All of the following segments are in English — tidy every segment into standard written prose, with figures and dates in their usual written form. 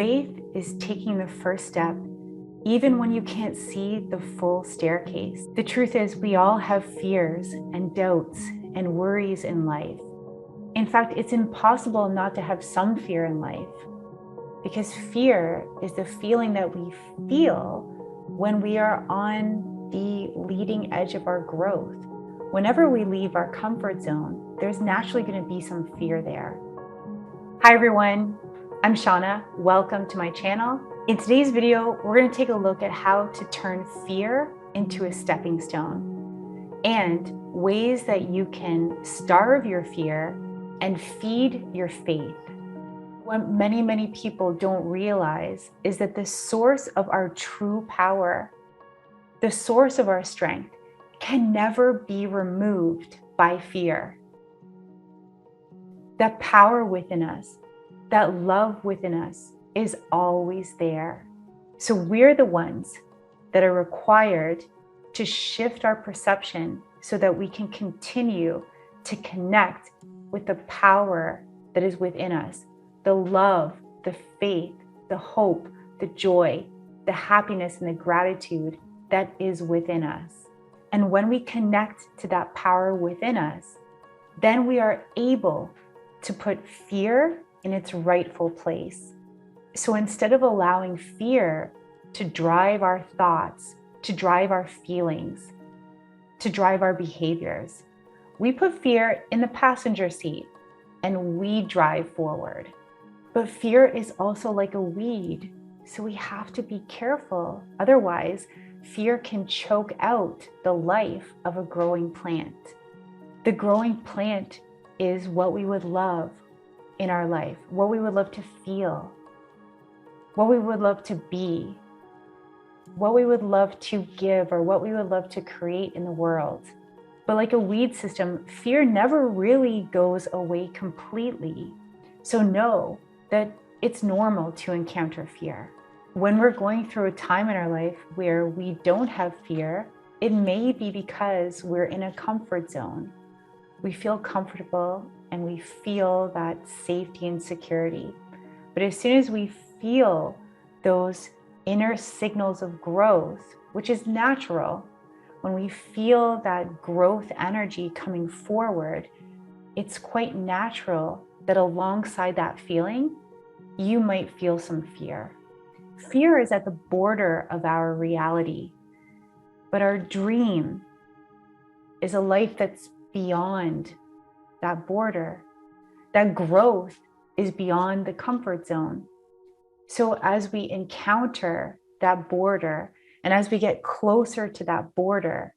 Faith is taking the first step, even when you can't see the full staircase. The truth is, we all have fears and doubts and worries in life. In fact, it's impossible not to have some fear in life, because fear is the feeling that we feel when we are on the leading edge of our growth. Whenever we leave our comfort zone, there's naturally going to be some fear there. Hi everyone, I'm Shauna. Welcome to my channel. In today's video, we're going to take a look at how to turn fear into a stepping stone and ways that you can starve your fear and feed your faith. What many people don't realize is that the source of our true power, the source of our strength, can never be removed by fear. That power within us, that love within us is always there. So we're the ones that are required to shift our perception so that we can continue to connect with the power that is within us, the love, the faith, the hope, the joy, the happiness, and the gratitude that is within us. And when we connect to that power within us, then we are able to put fear in its rightful place. So instead of allowing fear to drive our thoughts, to drive our feelings, to drive our behaviors, we put fear in the passenger seat and we drive forward. But fear is also like a weed, so we have to be careful. Otherwise, fear can choke out the life of a growing plant. The growing plant is what we would love in our life, what we would love to feel, what we would love to be, what we would love to give, or what we would love to create in the world. But like a weed system, fear never really goes away completely. So know that it's normal to encounter fear. When we're going through a time in our life where we don't have fear, it may be because we're in a comfort zone. We feel comfortable and we feel that safety and security. But as soon as we feel those inner signals of growth, which is natural, when we feel that growth energy coming forward, it's quite natural that alongside that feeling, you might feel some fear. Fear is at the border of our reality, but our dream is a life that's beyond that border. That growth is beyond the comfort zone. So as we encounter that border, and as we get closer to that border,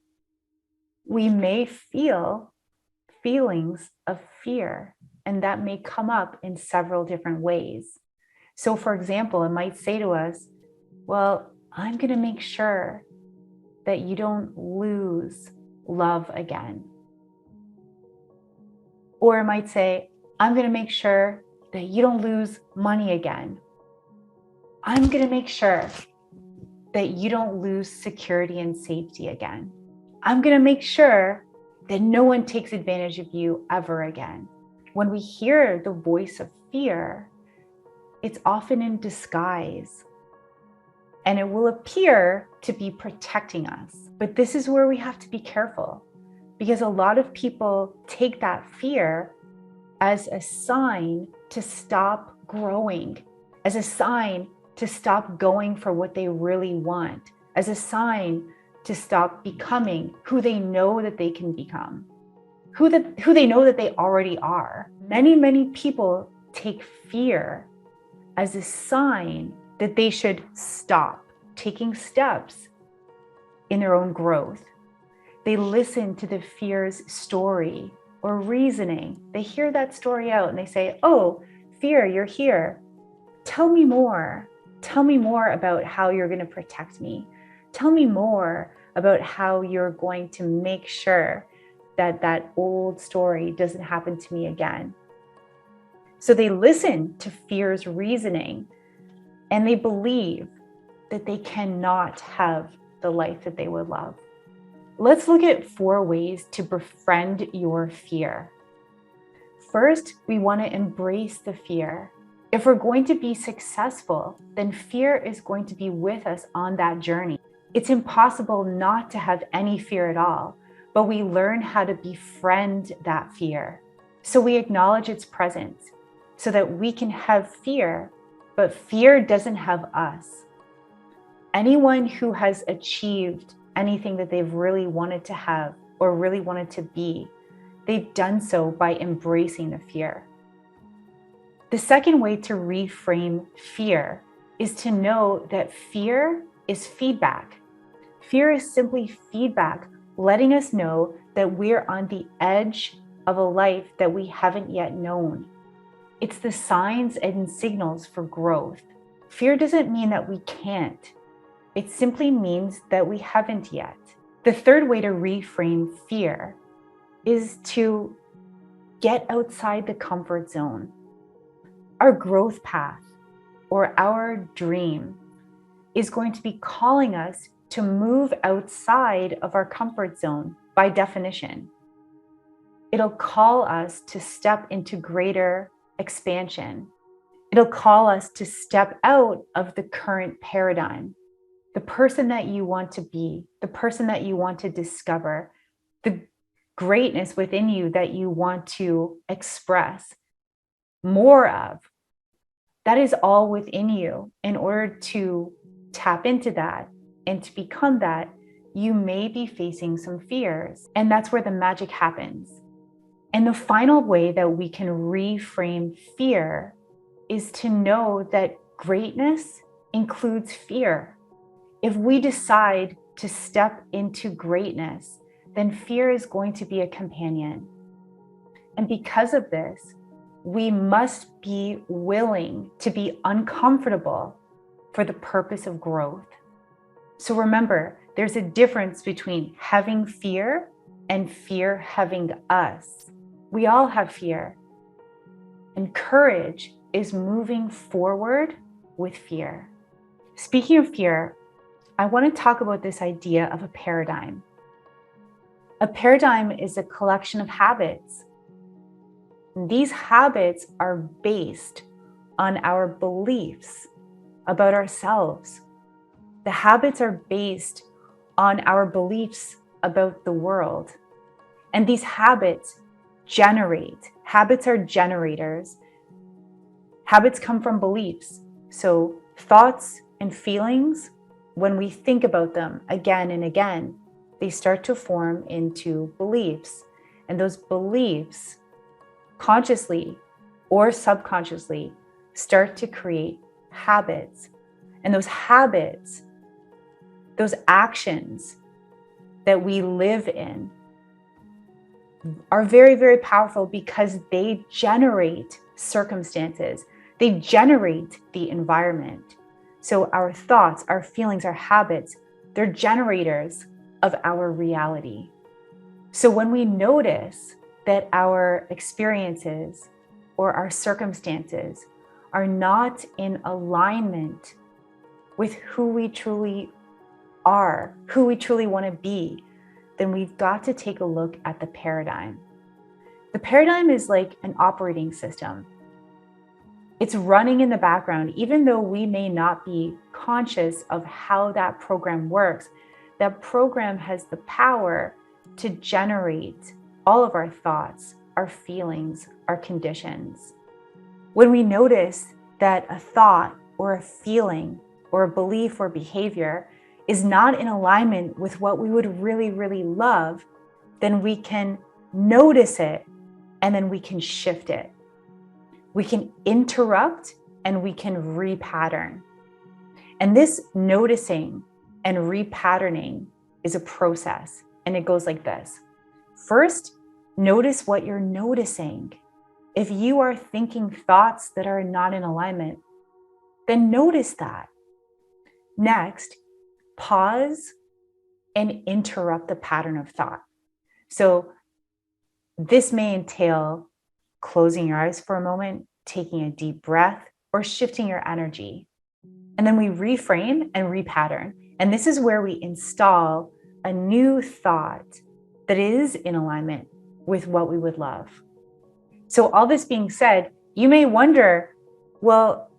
we may feel feelings of fear, and that may come up in several different ways. So for example, it might say to us, well, I'm going to make sure that you don't lose love again. Or it might say, I'm going to make sure that you don't lose money again. I'm going to make sure that you don't lose security and safety again. I'm going to make sure that no one takes advantage of you ever again. When we hear the voice of fear, it's often in disguise, and it will appear to be protecting us. But this is where we have to be careful, because a lot of people take that fear as a sign to stop growing, as a sign to stop going for what they really want, as a sign to stop becoming who they know that they can become, who they know that they already are. Many people take fear as a sign that they should stop taking steps in their own growth. They listen to the fear's story or reasoning. They hear that story out and they say, oh, fear, you're here. Tell me more. Tell me more about how you're going to protect me. Tell me more about how you're going to make sure that that old story doesn't happen to me again. So they listen to fear's reasoning and they believe that they cannot have the life that they would love. Let's look at 4 ways to befriend your fear. First, we want to embrace the fear. If we're going to be successful, then fear is going to be with us on that journey. It's impossible not to have any fear at all, but we learn how to befriend that fear. So we acknowledge its presence so that we can have fear, but fear doesn't have us. Anyone who has achieved anything that they've really wanted to have or really wanted to be, they've done so by embracing the fear. The second way to reframe fear is to know that fear is feedback. Fear is simply feedback, letting us know that we're on the edge of a life that we haven't yet known. It's the signs and signals for growth. Fear doesn't mean that we can't. It simply means that we haven't yet. The third way to reframe fear is to get outside the comfort zone. Our growth path or our dream is going to be calling us to move outside of our comfort zone by definition. It'll call us to step into greater expansion. It'll call us to step out of the current paradigm. The person that you want to be, the person that you want to discover, the greatness within you that you want to express more of, that is all within you. In order to tap into that and to become that, you may be facing some fears, and that's where the magic happens. And the final way that we can reframe fear is to know that greatness includes fear. If we decide to step into greatness, then fear is going to be a companion. And because of this, we must be willing to be uncomfortable for the purpose of growth. So remember, there's a difference between having fear and fear having us. We all have fear. And courage is moving forward with fear. Speaking of fear, I want to talk about this idea of a paradigm. A paradigm is a collection of habits. These habits are based on our beliefs about ourselves. The habits are based on our beliefs about the world. And these habits are generators. Habits come from beliefs. So thoughts and feelings, when we think about them again and again, they start to form into beliefs. And those beliefs, consciously or subconsciously, start to create habits. And those habits, those actions that we live in, are very, very powerful because they generate circumstances. They generate the environment. So our thoughts, our feelings, our habits, they're generators of our reality. So when we notice that our experiences or our circumstances are not in alignment with who we truly are, who we truly want to be, then we've got to take a look at the paradigm. The paradigm is like an operating system. It's running in the background, even though we may not be conscious of how that program works. That program has the power to generate all of our thoughts, our feelings, our conditions. When we notice that a thought or a feeling or a belief or behavior is not in alignment with what we would really, really love, then we can notice it and then we can shift it. We can interrupt and we can repattern. And this noticing and repatterning is a process, and it goes like this. First, notice what you're noticing. If you are thinking thoughts that are not in alignment, then notice that. Next, pause and interrupt the pattern of thought. So this may entail closing your eyes for a moment, taking a deep breath, or shifting your energy. And then we reframe and repattern. And this is where we install a new thought that is in alignment with what we would love. So all this being said, you may wonder, Well,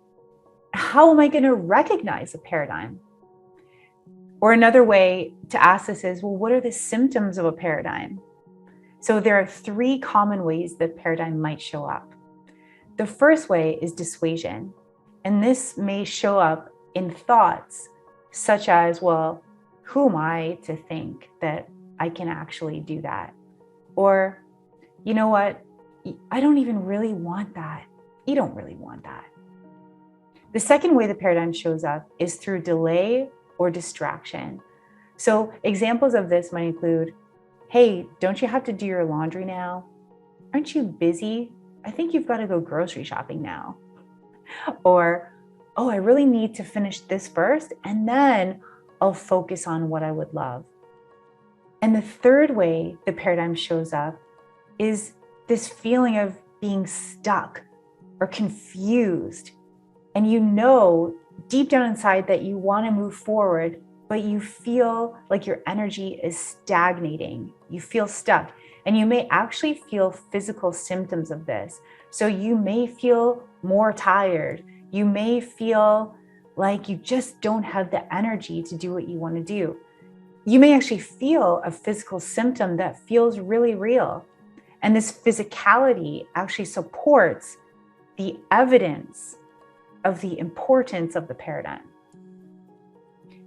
how am I going to recognize a paradigm? Or another way to ask this is, well, what are the symptoms of a paradigm? So there are 3 common ways that paradigm might show up. The first way is dissuasion. And this may show up in thoughts such as, well, who am I to think that I can actually do that? Or, you know what? I don't even really want that. You don't really want that. The second way the paradigm shows up is through delay or distraction. So examples of this might include, hey, don't you have to do your laundry now? Aren't you busy? I think you've got to go grocery shopping now. Or, oh, I really need to finish this first, and then I'll focus on what I would love. And the third way the paradigm shows up is this feeling of being stuck or confused. And you know deep down inside that you want to move forward, but you feel like your energy is stagnating. You feel stuck. And you may actually feel physical symptoms of this. So you may feel more tired. You may feel like you just don't have the energy to do what you want to do. You may actually feel a physical symptom that feels really real. And this physicality actually supports the evidence of the importance of the paradigm.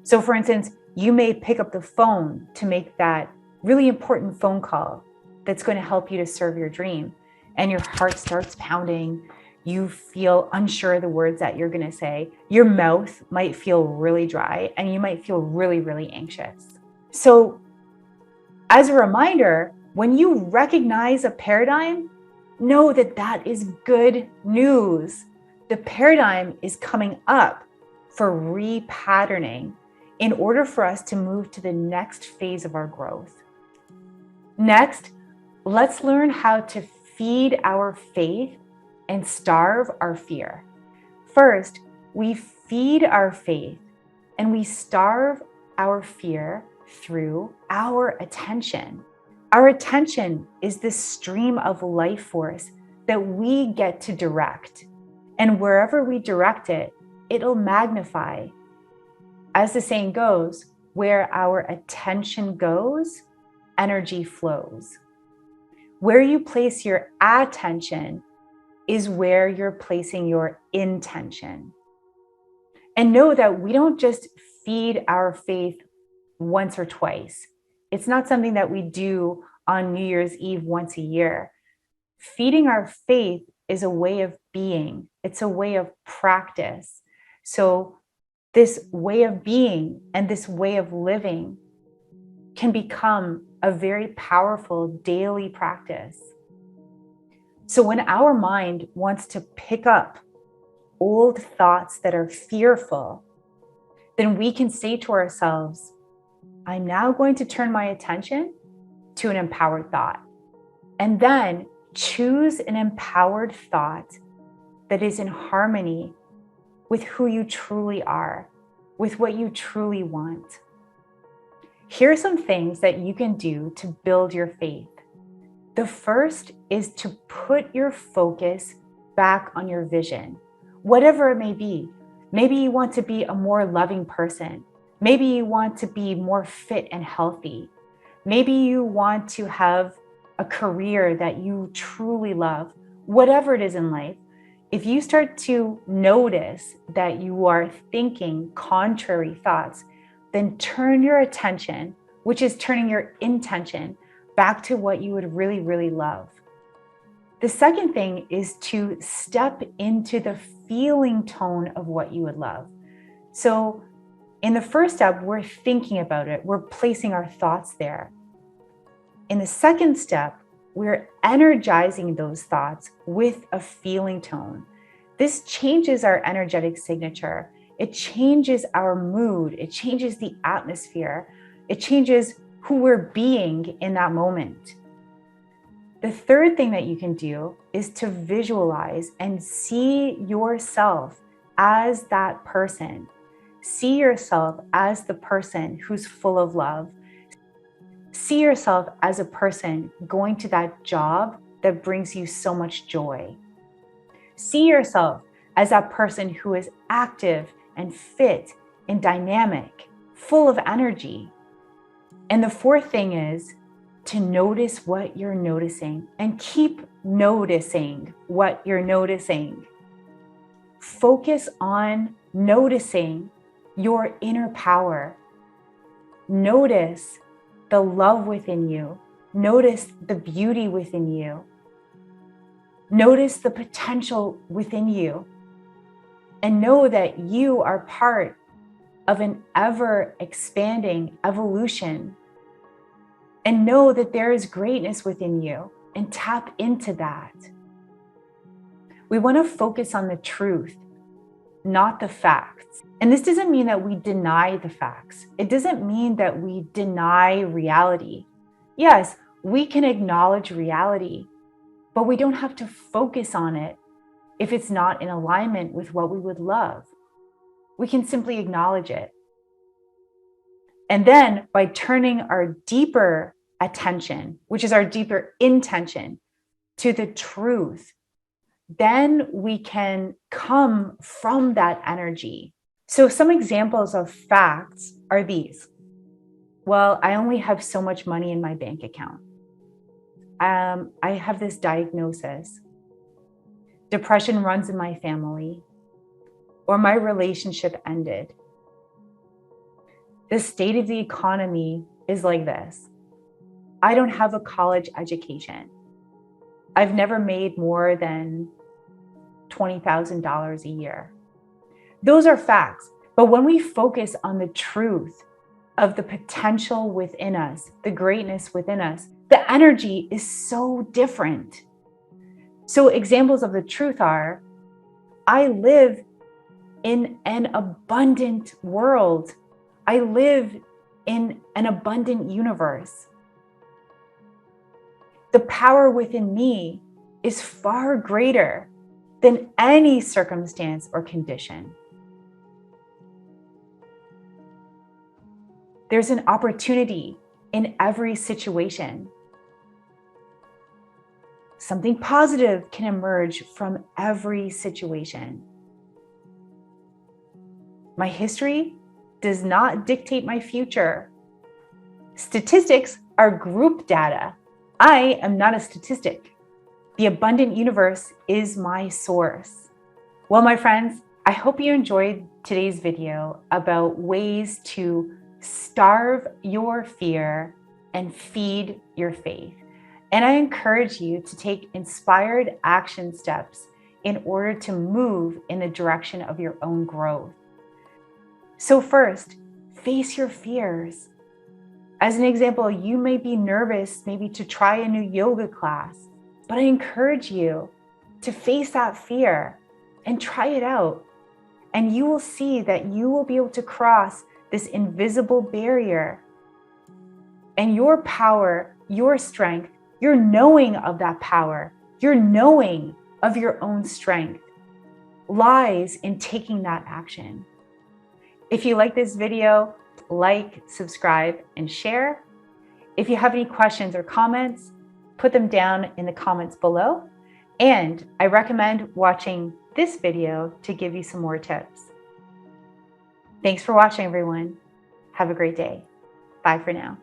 So for instance, you may pick up the phone to make that really important phone call that's going to help you to serve your dream. And your heart starts pounding. You feel unsure of the words that you're going to say. Your mouth might feel really dry and you might feel really, really anxious. So as a reminder, when you recognize a paradigm, know that that is good news. The paradigm is coming up for repatterning in order for us to move to the next phase of our growth. Next, let's learn how to feed our faith and starve our fear. First, we feed our faith and we starve our fear through our attention. Our attention is this stream of life force that we get to direct. And wherever we direct it, it'll magnify. As the saying goes, where our attention goes, energy flows. Where you place your attention is where you're placing your intention. And know that we don't just feed our faith once or twice. It's not something that we do on New Year's Eve once a year. Feeding our faith is a way of being. It's a way of practice. So this way of being and this way of living can become a very powerful daily practice. So when our mind wants to pick up old thoughts that are fearful, then we can say to ourselves, I'm now going to turn my attention to an empowered thought. And then choose an empowered thought that is in harmony with who you truly are, with what you truly want. Here are some things that you can do to build your faith. The first is to put your focus back on your vision, whatever it may be. Maybe you want to be a more loving person. Maybe you want to be more fit and healthy. Maybe you want to have a career that you truly love. Whatever it is in life, if you start to notice that you are thinking contrary thoughts, then turn your attention, which is turning your intention, back to what you would really, really love. The second thing is to step into the feeling tone of what you would love. So in the first step, we're thinking about it. We're placing our thoughts there. In the second step, we're energizing those thoughts with a feeling tone. This changes our energetic signature. It changes our mood. It changes the atmosphere. It changes who we're being in that moment. The third thing that you can do is to visualize and see yourself as that person. See yourself as the person who's full of love. See yourself as a person going to that job that brings you so much joy. See yourself as that person who is active and fit and dynamic, full of energy. And the fourth thing is to notice what you're noticing and keep noticing what you're noticing. Focus on noticing your inner power. Notice the love within you. Notice the beauty within you. Notice the potential within you. And know that you are part of an ever expanding evolution. And know that there is greatness within you, and tap into that. We want to focus on the truth, not the facts. And this doesn't mean that we deny the facts. It doesn't mean that we deny reality. Yes, we can acknowledge reality, but we don't have to focus on it if it's not in alignment with what we would love. We can simply acknowledge it. And then by turning our deeper attention, which is our deeper intention, to the truth, then we can come from that energy. So some examples of facts are these. Well, I only have so much money in my bank account. I have this diagnosis. Depression runs in my family, or my relationship ended. The state of the economy is like this. I don't have a college education. I've never made more than $20,000 a year. Those are facts. But when we focus on the truth of the potential within us, the greatness within us, the energy is so different. So examples of the truth are, I live in an abundant world. I live in an abundant universe. The power within me is far greater than any circumstance or condition. There's an opportunity in every situation. Something positive can emerge from every situation. My history does not dictate my future. Statistics are group data. I am not a statistic. The abundant universe is my source. Well, my friends, I hope you enjoyed today's video about ways to starve your fear and feed your faith. And I encourage you to take inspired action steps in order to move in the direction of your own growth. So first, face your fears. As an example, you may be nervous maybe to try a new yoga class, but I encourage you to face that fear and try it out. And you will see that you will be able to cross this invisible barrier. And your power, your strength, your knowing of that power, your knowing of your own strength lies in taking that action. If you like this video, like, subscribe, and share. If you have any questions or comments, put them down in the comments below. And I recommend watching this video to give you some more tips. Thanks for watching, everyone. Have a great day. Bye for now.